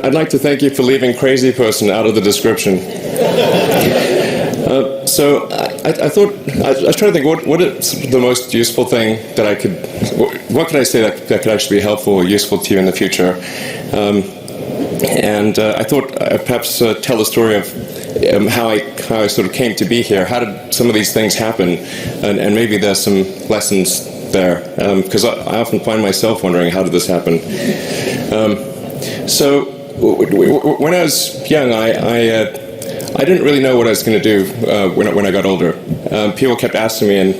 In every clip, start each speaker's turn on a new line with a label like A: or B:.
A: I'd like to thank you for leaving crazy person out of the description. So I thought, I was trying to think, what is the most useful thing that I could, what could I say that could actually be helpful or useful to you in the future? And I thought I'd perhaps tell the story of how I sort of came to be here. How did some of these things happen? And maybe there's some lessons there, because I often find myself wondering, how did this happen? So when I was young, I didn't really know what I was going to do when I got older. People kept asking me,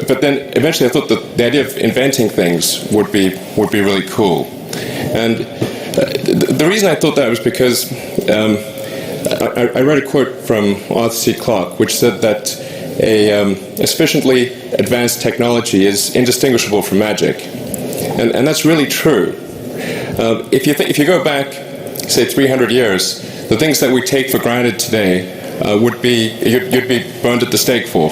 A: but then eventually I thought that the idea of inventing things would be really cool. And the reason I thought that was because I read a quote from Arthur C. Clarke, which said that a sufficiently advanced technology is indistinguishable from magic, and that's really true. If you go back, say 300 years, the things that we take for granted today would be you'd be burned at the stake for.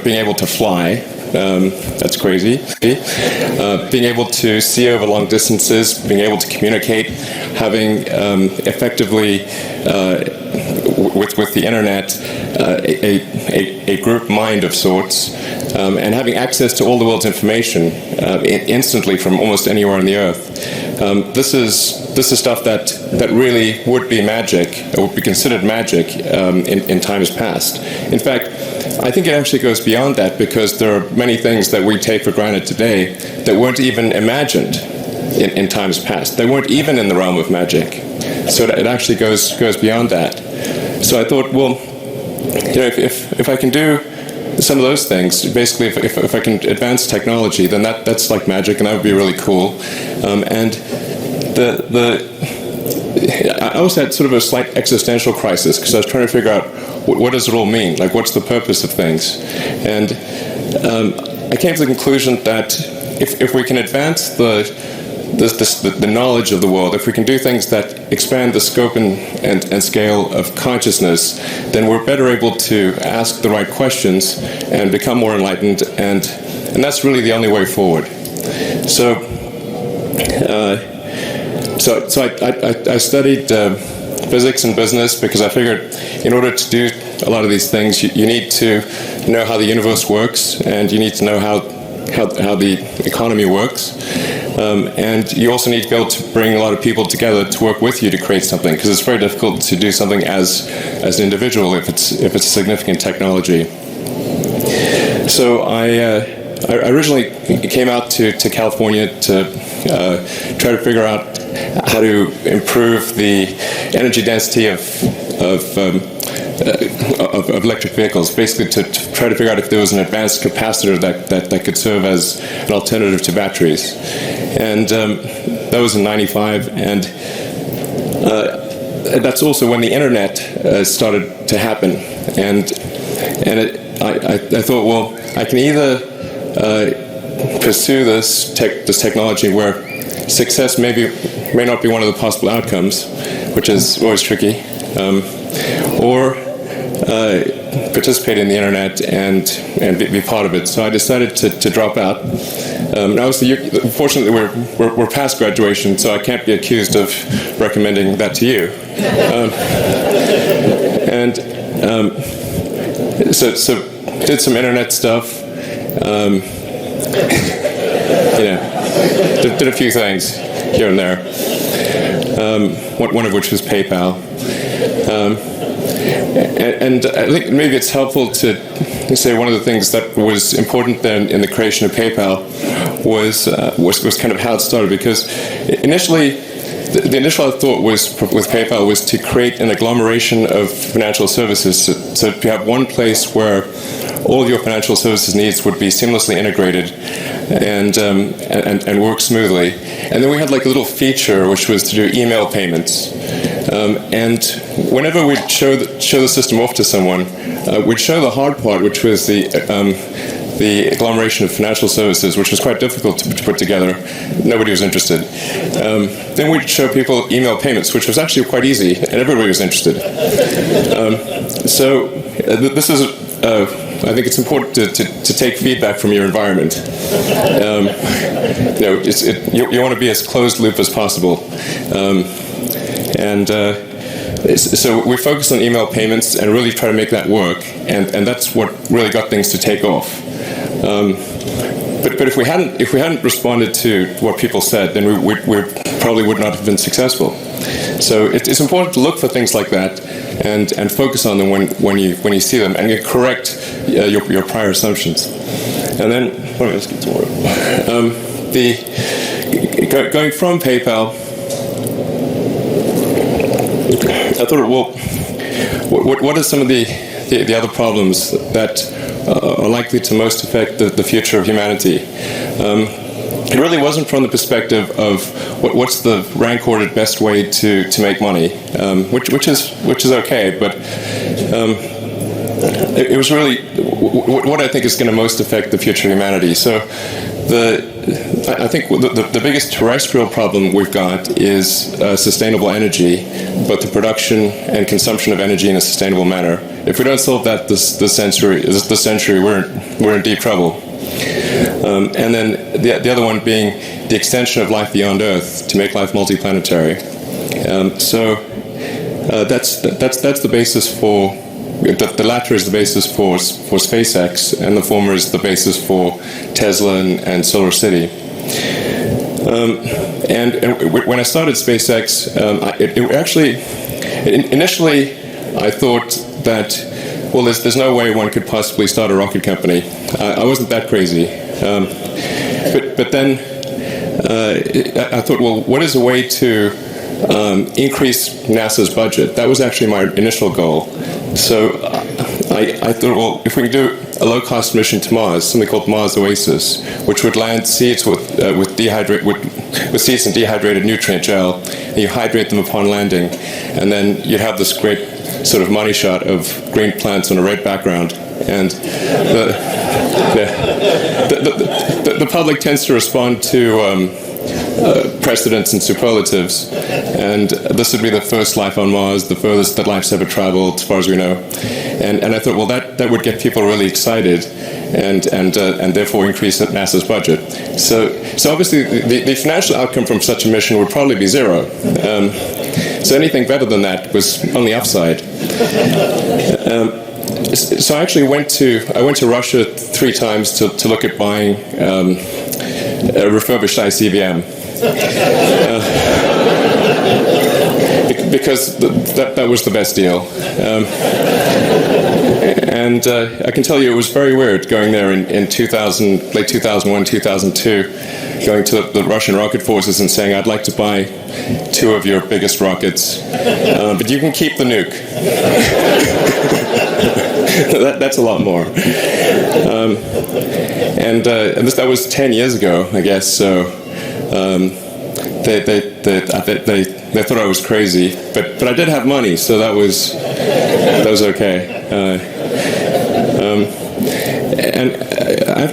A: Being able to fly, that's crazy. Being able to see over long distances, being able to communicate, having effectively with the internet a group mind of sorts, and having access to all the world's information instantly from almost anywhere on the earth. This is stuff that really would be magic, or would be considered magic in times past. In fact, I think it actually goes beyond that, because there are many things that we take for granted today that weren't even imagined in times past. They weren't even in the realm of magic. So it actually goes beyond that. So I thought, well, if I can do some of those things, basically, if I can advance technology, then that's like magic, and that would be really cool. And I also had sort of a slight existential crisis, because I was trying to figure out what does it all mean? Like, what's the purpose of things? And I came to the conclusion that if we can advance the knowledge of the world, if we can do things that expand the scope and scale of consciousness, then we're better able to ask the right questions and become more enlightened, and that's really the only way forward. So I studied physics and business, because I figured in order to do a lot of these things, you need to know how the universe works, and you need to know how the economy works. And you also need to be able to bring a lot of people together to work with you to create something, because it's very difficult to do something as an individual if it's a significant technology. So I originally came out to California to try to figure out how to improve the energy density of electric vehicles, basically to try to figure out if there was an advanced capacitor that could serve as an alternative to batteries. And that was in '95, and that's also when the internet started to happen. And I thought, well, I can either pursue this technology where success may not be one of the possible outcomes, which is always tricky, or participate in the internet and be part of it. So I decided to drop out. Now, obviously, fortunately, we're past graduation, so I can't be accused of recommending that to you. So did some internet stuff. Did a few things here and there. One of which was PayPal. And I think maybe it's helpful to say one of the things that was important then in the creation of PayPal was kind of how it started, because initially the initial thought with PayPal was to create an agglomeration of financial services, so to have one place where all of your financial services needs would be seamlessly integrated and work smoothly. And then we had like a little feature which was to do email payments. And whenever we'd show the system off to someone, we'd show the hard part, which was the agglomeration of financial services, which was quite difficult to put together. Nobody was interested. Then we'd show people email payments, which was actually quite easy, and everybody was interested. So this is I think it's important to take feedback from your environment. You want to be as closed loop as possible. So we focused on email payments and really try to make that work, and that's what really got things to take off. But if we hadn't responded to what people said, then we probably would not have been successful. So it's important to look for things like that and focus on them when you see them, and you correct your prior assumptions. And then let's get some more. Going from PayPal, I thought, well, what are some of the other problems that are likely to most affect the future of humanity? It really wasn't from the perspective of what's the rank-ordered best way to make money, which is okay, but it was really what I think is going to most affect the future of humanity. So I think the biggest terrestrial problem we've got is sustainable energy, but the production and consumption of energy in a sustainable manner. If we don't solve that this century, we're in deep trouble. And then the other one being the extension of life beyond Earth to make life multiplanetary. That's the basis for. The latter is the basis for SpaceX, and the former is the basis for Tesla and Solar City. And when I started SpaceX, initially I thought that, well, there's no way one could possibly start a rocket company. I wasn't that crazy. But then I thought, well, what is a way to increase NASA's budget? That was actually my initial goal. So I thought, well, if we could do a low-cost mission to Mars, something called Mars Oasis, which would land seeds with seeds and dehydrated nutrient gel, and you hydrate them upon landing, and then you'd have this great sort of money shot of green plants on a red background, and the public tends to respond to precedents and superlatives, and this would be the first life on Mars, the furthest that life's ever traveled, as far as we know. And I thought, well, that would get people really excited, and therefore increase NASA's budget. So obviously, the financial outcome from such a mission would probably be zero. So anything better than that was on the upside. So I actually went to Russia 3 times to look at buying a refurbished ICBM. Because that was the best deal. And I can tell you it was very weird going there in late 2001, 2002, going to the Russian rocket forces and saying, I'd like to buy 2 of your biggest rockets, but you can keep the nuke. That's a lot more. That was 10 years ago, I guess, so they thought I was crazy, but I did have money, so that was okay. And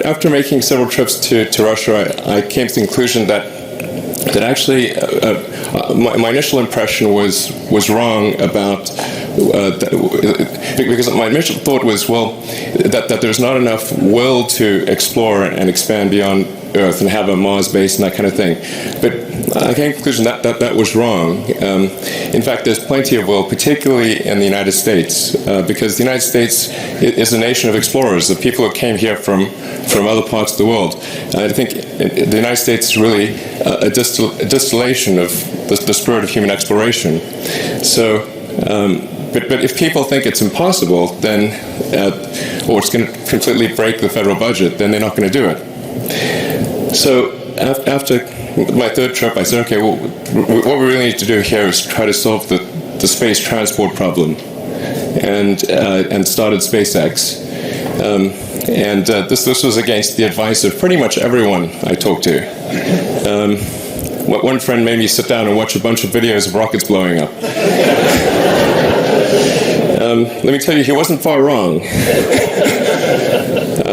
A: after making several trips to Russia, I came to the conclusion that actually my initial impression was wrong about because my initial thought was, well, that there's not enough will to explore and expand beyond Earth and have a Mars base and that kind of thing. But I came to the conclusion that was wrong. In fact, there's plenty of will, particularly in the United States, because the United States is a nation of explorers, of people who came here from other parts of the world. I think the United States is really a distillation of the spirit of human exploration. So, but if people think it's impossible, then, or it's going to completely break the federal budget, then they're not going to do it. So after my 3rd trip, I said, okay, well, what we really need to do here is try to solve the space transport problem, and started SpaceX. This was against the advice of pretty much everyone I talked to. One friend made me sit down and watch a bunch of videos of rockets blowing up. Let me tell you, he wasn't far wrong.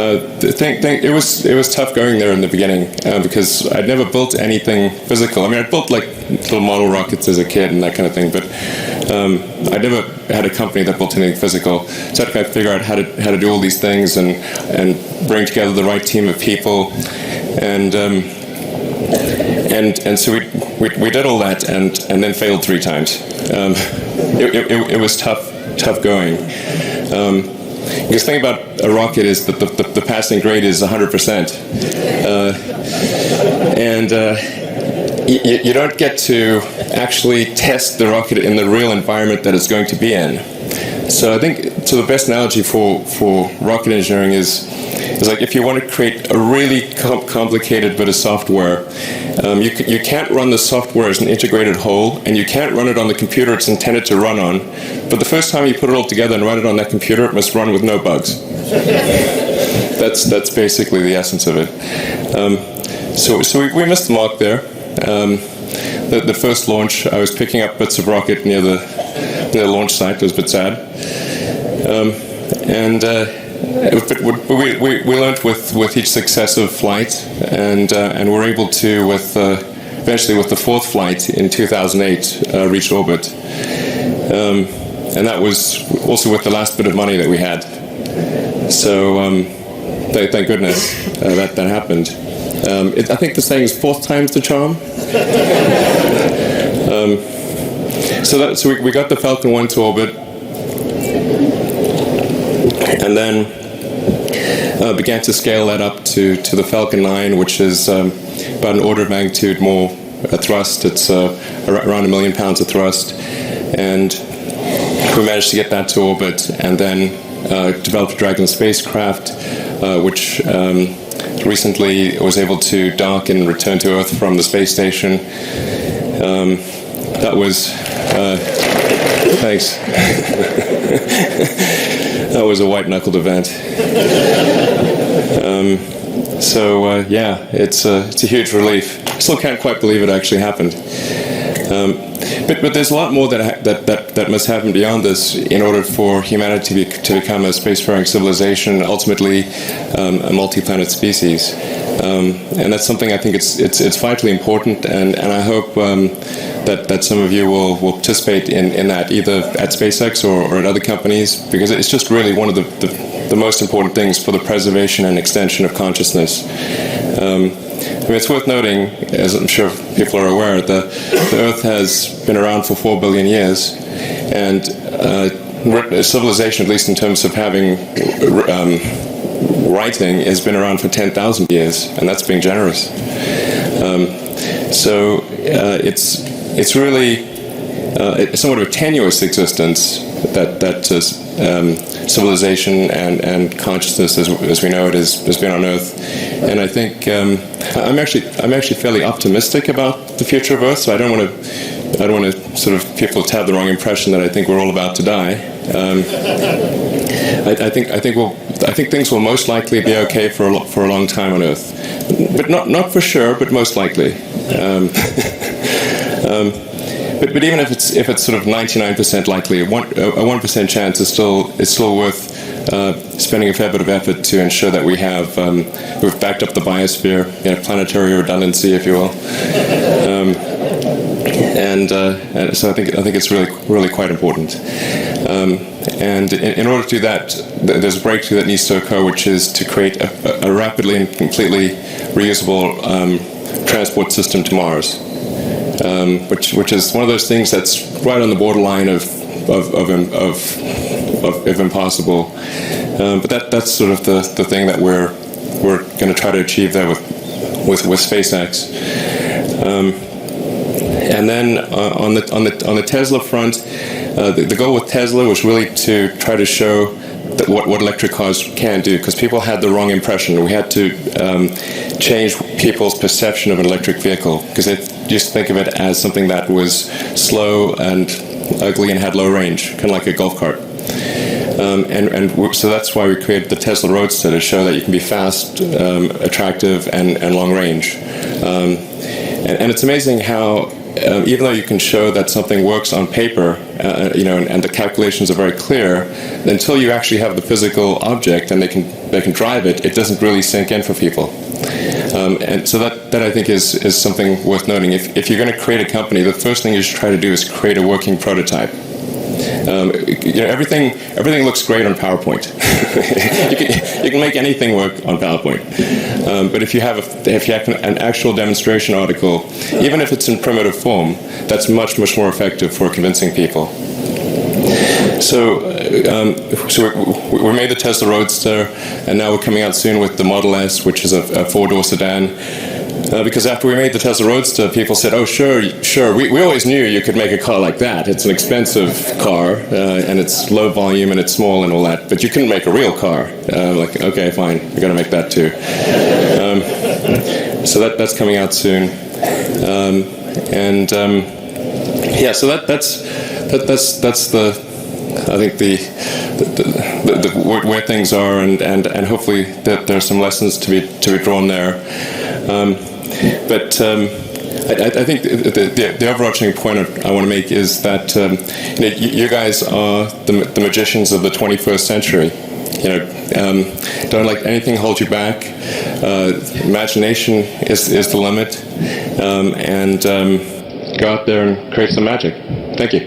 A: It was tough going there in the beginning because I'd never built anything physical. I mean, I'd built like little model rockets as a kid and that kind of thing, but I never had a company that built anything physical. So I had to kind of figure out how to do all these things and bring together the right team of people, and so we did all that and then failed 3 times. It was tough going. Because the thing about a rocket is that the passing grade is 100%, and you don't get to actually test the rocket in the real environment that it's going to be in. So I think the best analogy for rocket engineering is like if you want to create a really complicated bit of software, you can't run the software as an integrated whole, and you can't run it on the computer it's intended to run on. But the first time you put it all together and run it on that computer, it must run with no bugs. That's basically the essence of it. So we missed the mark there. The first launch, I was picking up bits of rocket near the launch site. It was a bit sad. But we learned with each successive flight, and were able to, eventually with the 4th flight in 2008, reach orbit. And that was also with the last bit of money that we had. So thank goodness that happened. I think the saying is 4th time's the charm. So we got the Falcon 1 to orbit, and then began to scale that up to the Falcon 9, which is about an order of magnitude more thrust. It's around 1 million pounds of thrust, and we managed to get that to orbit, and then developed a Dragon spacecraft, which recently was able to dock and return to Earth from the space station. That was thanks. That was a white-knuckled event. It's a huge relief. I still can't quite believe it actually happened. But there's a lot more that must happen beyond this in order for humanity to become a spacefaring civilization, ultimately a multi-planet species. And that's something I think it's vitally important, and I hope that some of you will participate in that, either at SpaceX or at other companies, because it's just really one of the most important things for the preservation and extension of consciousness. I mean, it's worth noting, as I'm sure people are aware, the Earth has been around for 4 billion years, and civilization, at least in terms of having writing, has been around for 10,000 years, and that's being generous. It's really somewhat of a tenuous existence that civilization and consciousness, as we know it, has been on Earth. And I think I'm actually fairly optimistic about the future of Earth. So I don't want to sort of people to have the wrong impression that I think we're all about to die. I think things will most likely be okay for a long time on Earth, but not for sure, but most likely. But even if it's sort of 99% likely, a 1% chance is still worth spending a fair bit of effort to ensure that we've backed up the biosphere, planetary redundancy, if you will. So I think it's really quite important. And in order to do that, there's a breakthrough that needs to occur, which is to create a rapidly and completely reusable transport system to Mars. Which is one of those things that's right on the borderline of impossible, but that's sort of the thing that we're going to try to achieve there with SpaceX, and then on the Tesla front, the goal with Tesla was really to try to show that what electric cars can do, because people had the wrong impression. We had to change people's perception of an electric vehicle, because they used to think of it as something that was slow and ugly and had low range, kind of like a golf cart. So that's why we created the Tesla Roadster, to show that you can be fast, attractive, and long range. And it's amazing how, even though you can show that something works on paper, and the calculations are very clear, until you actually have the physical object and they can drive it, it doesn't really sink in for people. And so that I think is something worth noting. If you're going to create a company, the first thing you should try to do is create a working prototype. Everything looks great on PowerPoint. you can make anything work on PowerPoint. But if you have an actual demonstration article, even if it's in primitive form, that's much more effective for convincing people. So we made the Tesla Roadster, and now we're coming out soon with the Model S, which is a four-door sedan. Because after we made the Tesla Roadster, people said, "Oh, sure. We always knew you could make a car like that. It's an expensive car, and it's low volume, and it's small, and all that. But you couldn't make a real car." Like, okay, fine, we're going to make that too. So that's coming out soon, So that's the I think the where things are, and hopefully that there are some lessons to be drawn there. But I think the overarching point I want to make is that you guys are the magicians of the 21st century. Don't let anything hold you back. Imagination is the limit, and go out there and create some magic. Thank you.